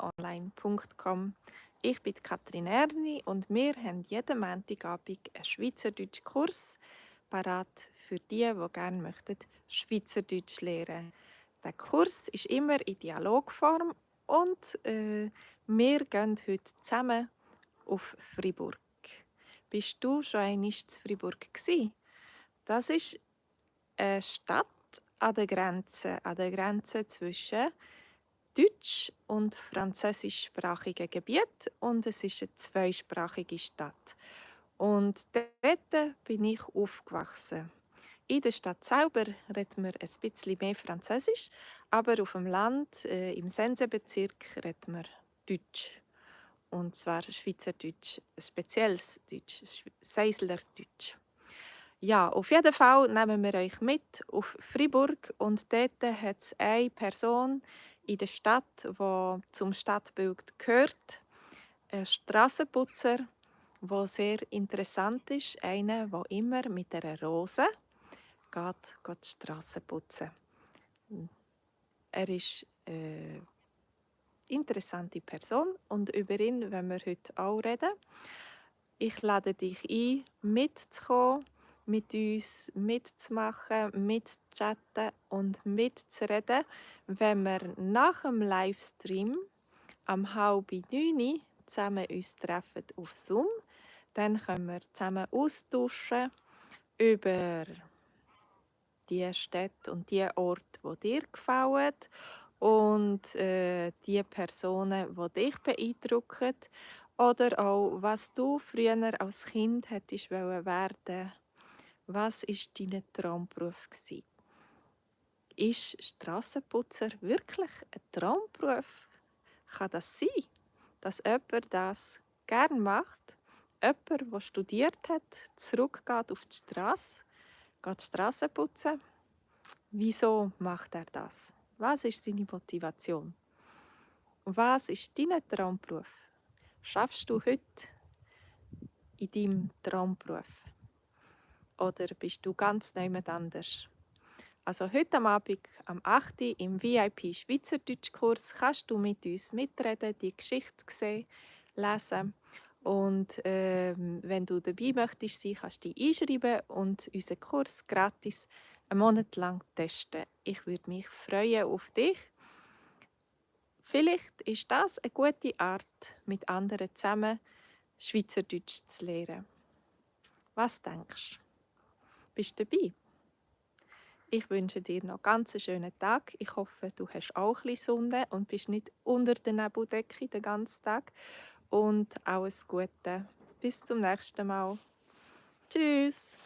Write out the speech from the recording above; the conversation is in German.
schweizeronline.com. Ich bin Katrin Erni und wir haben jeden Montagabend einen Schweizerdeutsch-Kurs parat für die gerne möchten Schweizerdeutsch lernen. Der Kurs ist immer in Dialogform und wir gehen heute zusammen auf Fribourg. Bist du schon einmal in Fribourg gsi? Das ist eine Stadt an der Grenze zwischen deutsch- und französischsprachigen Gebiet und es ist eine zweisprachige Stadt. Und dort bin ich aufgewachsen. In der Stadt selber reden wir ein bisschen mehr Französisch, aber auf dem Land, im Sensebezirk, reden wir Deutsch. Und zwar Schweizerdeutsch, ein spezielles Deutsch, Seislerdeutsch. Ja, auf jeden Fall nehmen wir euch mit auf Fribourg und dort hat es eine Person in der Stadt, die zum Stadtbild gehört, ein Strassenputzer, der sehr interessant ist, einer, der immer mit einer Rose geht die Strasse putzen. Er ist eine interessante Person und über ihn wollen wir heute auch reden. Ich lade dich ein, mitzukommen, mit uns mitzumachen, mitzuchatten und mitzureden, wenn wir nach dem Livestream am 8:30 zusammen uns treffen auf Zoom. Dann können wir zusammen austauschen über die Städte und die Orte, die dir gefallen und die Personen, die dich beeindrucken. Oder auch, was du früher als Kind hättest werden. Was war dein Traumberuf? Ist Strassenputzer wirklich ein Traumberuf? Kann das sein, dass jemand das gerne macht? Jemand, der studiert hat, zurückgeht auf die Straße, geht die Strasse putzen? Wieso macht er das? Was ist seine Motivation? Was ist dein Traumberuf? Schaffst du heute in deinem Traumberuf? Oder bist du ganz jemand anders? Also heute am Abend, am 8. Uhr im VIP Schweizerdeutschkurs, kannst du mit uns mitreden, die Geschichte sehen, lesen. Und wenn du dabei möchtest sein, kannst du dich einschreiben und unseren Kurs gratis einen Monat lang testen. Ich würde mich freuen auf dich. Vielleicht ist das eine gute Art, mit anderen zusammen Schweizerdeutsch zu lernen. Was denkst du? Bist du dabei? Ich wünsche dir noch ganz einen schönen Tag. Ich hoffe, du hast auch ein bisschen Sonne und bist nicht unter der Nebeldecke den ganzen Tag. Und alles Gute. Bis zum nächsten Mal. Tschüss.